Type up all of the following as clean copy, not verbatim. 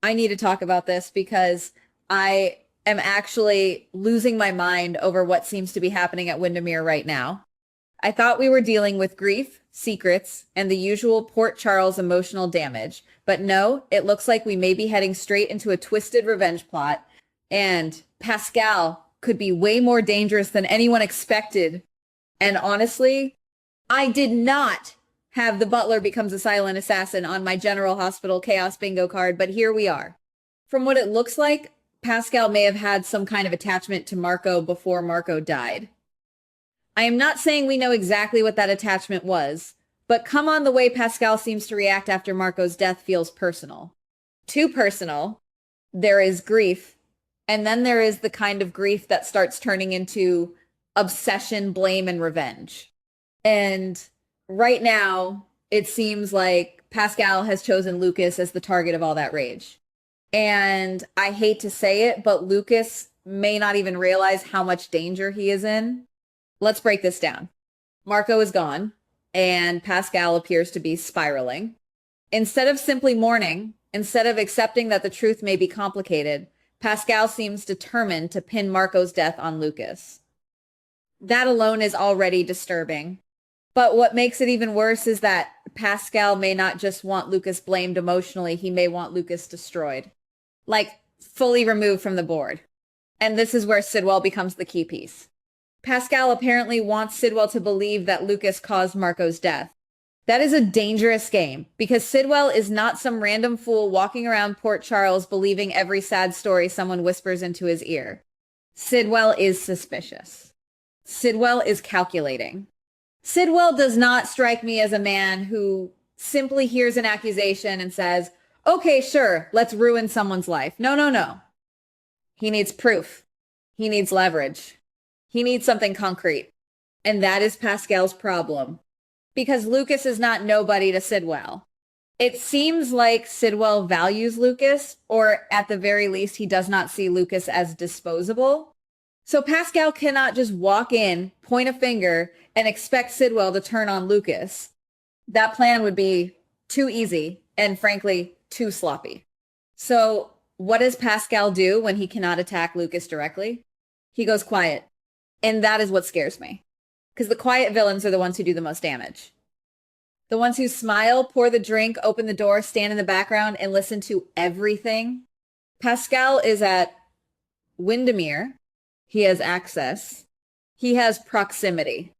I need to talk about this because I am actually losing my mind over what seems to be happening at Windermere right now. I thought we were dealing with grief, secrets, and the usual Port Charles emotional damage, but no, it looks like we may be heading straight into a twisted revenge plot, and Pascal could be way more dangerous than anyone expected. And honestly, I did not have the butler becomes a silent assassin on my General Hospital Chaos Bingo card, but here we are. From what it looks like, Pascal may have had some kind of attachment to Marco before Marco died. I am not saying we know exactly what that attachment was, but come on, the way Pascal seems to react after Marco's death feels personal. Too personal. There is grief, and then there is the kind of grief that starts turning into obsession, blame, and revenge. And right now, it seems like Pascal has chosen Lucas as the target of all that rage. And I hate to say it, but Lucas may not even realize how much danger he is in. Let's break this down. Marco is gone, and Pascal appears to be spiraling. Instead of simply mourning, instead of accepting that the truth may be complicated, Pascal seems determined to pin Marco's death on Lucas. That alone is already disturbing. But what makes it even worse is that Pascal may not just want Lucas blamed emotionally, he may want Lucas destroyed. Like, fully removed from the board. And this is where Sidwell becomes the key piece. Pascal apparently wants Sidwell to believe that Lucas caused Marco's death. That is a dangerous game, because Sidwell is not some random fool walking around Port Charles believing every sad story someone whispers into his ear. Sidwell is suspicious. Sidwell is calculating. Sidwell does not strike me as a man who simply hears an accusation and says, okay, sure, let's ruin someone's life. No, no, no. He needs proof. He needs leverage. He needs something concrete. And that is Pascal's problem. Because Lucas is not nobody to Sidwell. It seems like Sidwell values Lucas, or at the very least, he does not see Lucas as disposable. So Pascal cannot just walk in, point a finger, and expect Sidwell to turn on Lucas. That plan would be too easy and, frankly, too sloppy. So what does Pascal do when he cannot attack Lucas directly? He goes quiet. And that is what scares me. Because the quiet villains are the ones who do the most damage. The ones who smile, pour the drink, open the door, stand in the background, and listen to everything. Pascal is at Windermere. He has access. He has proximity.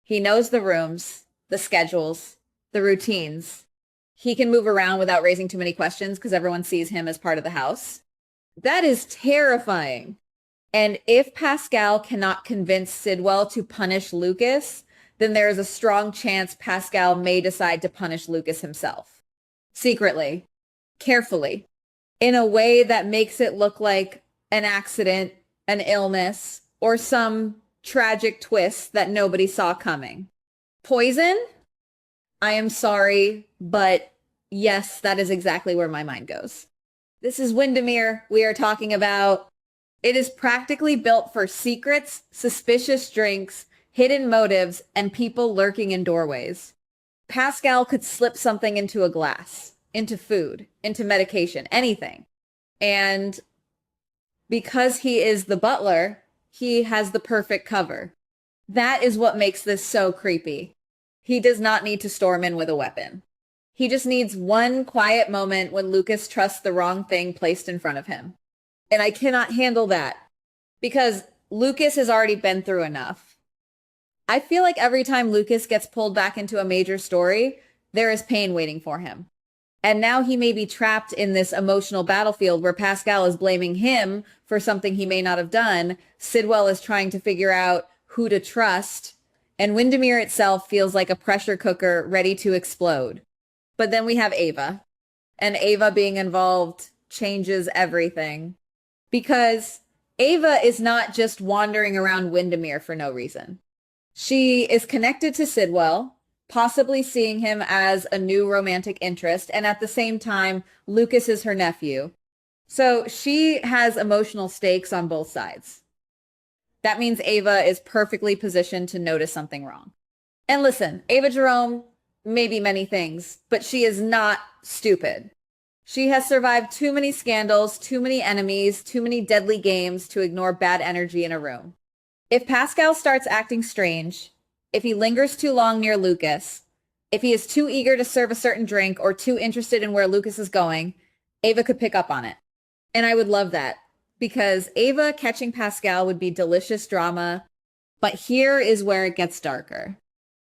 He knows the rooms, the schedules, the routines. He can move around without raising too many questions because everyone sees him as part of the house. That is terrifying. And if Pascal cannot convince Sidwell to punish Lucas, then there is a strong chance Pascal may decide to punish Lucas himself. Secretly, carefully, in a way that makes it look like an accident, an illness, or some tragic twist that nobody saw coming. Poison? I am sorry, but yes, that is exactly where my mind goes. This is Windermere we are talking about. It is practically built for secrets, suspicious drinks, hidden motives, and people lurking in doorways. Pascal could slip something into a glass, into food, into medication, anything. And because he is the butler, he has the perfect cover. That is what makes this so creepy. He does not need to storm in with a weapon. He just needs one quiet moment when Lucas trusts the wrong thing placed in front of him. And I cannot handle that because Lucas has already been through enough. I feel like every time Lucas gets pulled back into a major story, there is pain waiting for him. And now he may be trapped in this emotional battlefield where Pascal is blaming him for something he may not have done. Sidwell is trying to figure out who to trust. And Windermere itself feels like a pressure cooker ready to explode. But then we have Ava. And Ava being involved changes everything. Because Ava is not just wandering around Windermere for no reason. She is connected to Sidwell, possibly seeing him as a new romantic interest, and at the same time, Lucas is her nephew. So she has emotional stakes on both sides. That means Ava is perfectly positioned to notice something wrong. And listen, Ava Jerome may be many things, but she is not stupid. She has survived too many scandals, too many enemies, too many deadly games to ignore bad energy in a room. If Pascal starts acting strange, if he lingers too long near Lucas, if he is too eager to serve a certain drink or too interested in where Lucas is going, Ava could pick up on it. And I would love that because Ava catching Pascal would be delicious drama. But here is where it gets darker.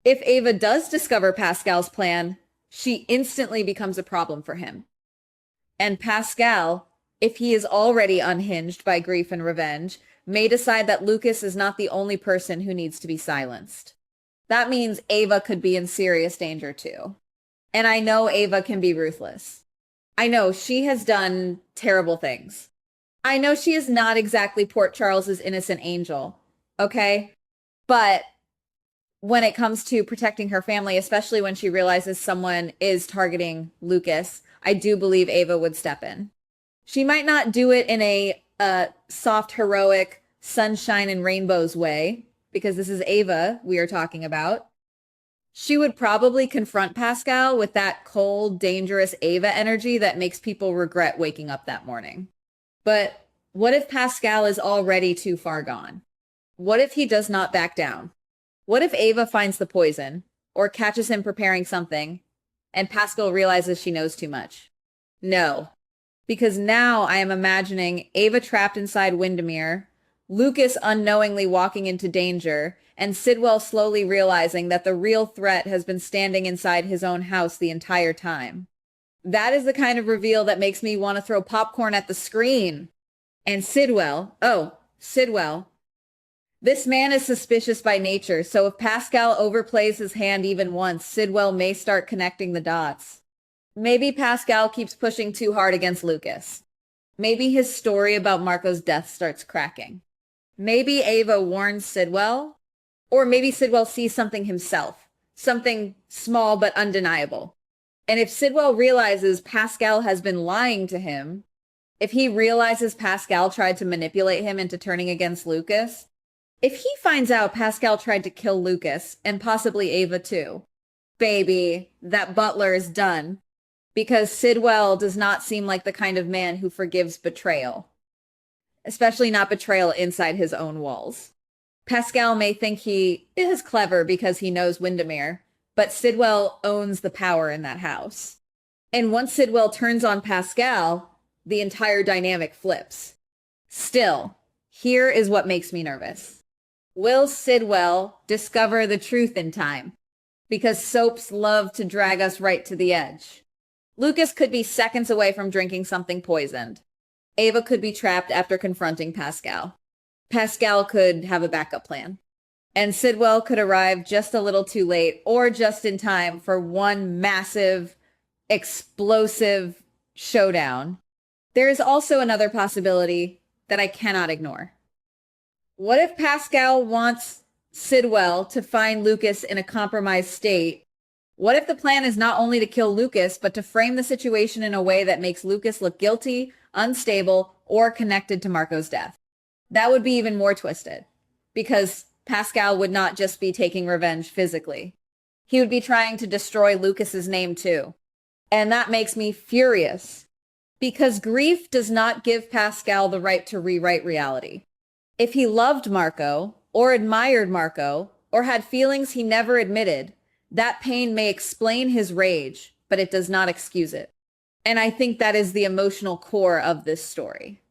If Ava does discover Pascal's plan, she instantly becomes a problem for him. And Pascal, if he is already unhinged by grief and revenge, may decide that Lucas is not the only person who needs to be silenced. That means Ava could be in serious danger too. And I know Ava can be ruthless. I know she has done terrible things. I know she is not exactly Port Charles's innocent angel, okay? But when it comes to protecting her family, especially when she realizes someone is targeting Lucas, I do believe Ava would step in. She might not do it in a soft, heroic, sunshine and rainbows way, because this is Ava we are talking about. She would probably confront Pascal with that cold, dangerous Ava energy that makes people regret waking up that morning. But what if Pascal is already too far gone? What if he does not back down? What if Ava finds the poison or catches him preparing something and Pascal realizes she knows too much? No, because now I am imagining Ava trapped inside Windermere, Lucas unknowingly walking into danger, and Sidwell slowly realizing that the real threat has been standing inside his own house the entire time. That is the kind of reveal that makes me want to throw popcorn at the screen. And Sidwell, this man is suspicious by nature, so if Pascal overplays his hand even once, Sidwell may start connecting the dots. Maybe Pascal keeps pushing too hard against Lucas. Maybe his story about Marco's death starts cracking. Maybe Ava warns Sidwell, or maybe Sidwell sees something himself, something small but undeniable. And if Sidwell realizes Pascal has been lying to him, if he realizes Pascal tried to manipulate him into turning against Lucas, if he finds out Pascal tried to kill Lucas, and possibly Ava too, baby, that butler is done. Because Sidwell does not seem like the kind of man who forgives betrayal. Especially not betrayal inside his own walls. Pascal may think he is clever because he knows Windermere, but Sidwell owns the power in that house. And once Sidwell turns on Pascal, the entire dynamic flips. Still, here is what makes me nervous. Will Sidwell discover the truth in time? Because soaps love to drag us right to the edge. Lucas could be seconds away from drinking something poisoned. Ava could be trapped after confronting Pascal. Pascal could have a backup plan. And Sidwell could arrive just a little too late or just in time for one massive, explosive showdown. There is also another possibility that I cannot ignore. What if Pascal wants Sidwell to find Lucas in a compromised state? What if the plan is not only to kill Lucas, but to frame the situation in a way that makes Lucas look guilty, unstable, or connected to Marco's death? That would be even more twisted, because Pascal would not just be taking revenge physically. He would be trying to destroy Lucas's name too. And that makes me furious, because grief does not give Pascal the right to rewrite reality. If he loved Marco, or admired Marco, or had feelings he never admitted, that pain may explain his rage, but it does not excuse it. And I think that is the emotional core of this story.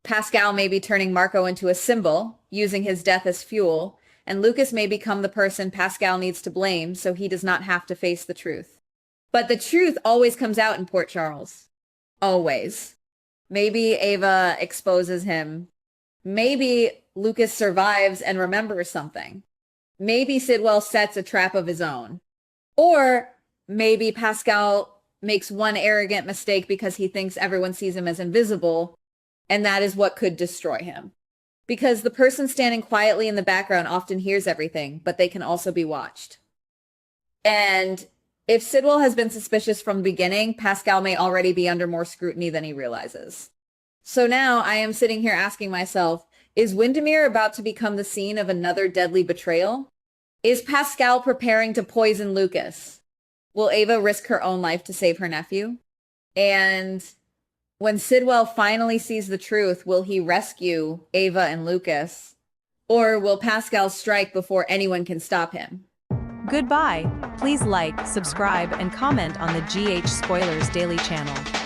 Pascal may be turning Marco into a symbol, using his death as fuel, and Lucas may become the person Pascal needs to blame so he does not have to face the truth. But the truth always comes out in Port Charles. Always. Maybe Ava exposes him. Maybe Lucas survives and remembers something. Maybe Sidwell sets a trap of his own. Or maybe Pascal makes one arrogant mistake because he thinks everyone sees him as invisible, and that is what could destroy him. Because the person standing quietly in the background often hears everything, but they can also be watched. And if Sidwell has been suspicious from the beginning, Pascal may already be under more scrutiny than he realizes. So now I am sitting here asking myself, is Windermere about to become the scene of another deadly betrayal? Is Pascal preparing to poison Lucas? Will Ava risk her own life to save her nephew? And when Sidwell finally sees the truth, will he rescue Ava and Lucas? Or will Pascal strike before anyone can stop him? Goodbye. Please like, subscribe, and comment on the GH Spoilers Daily channel.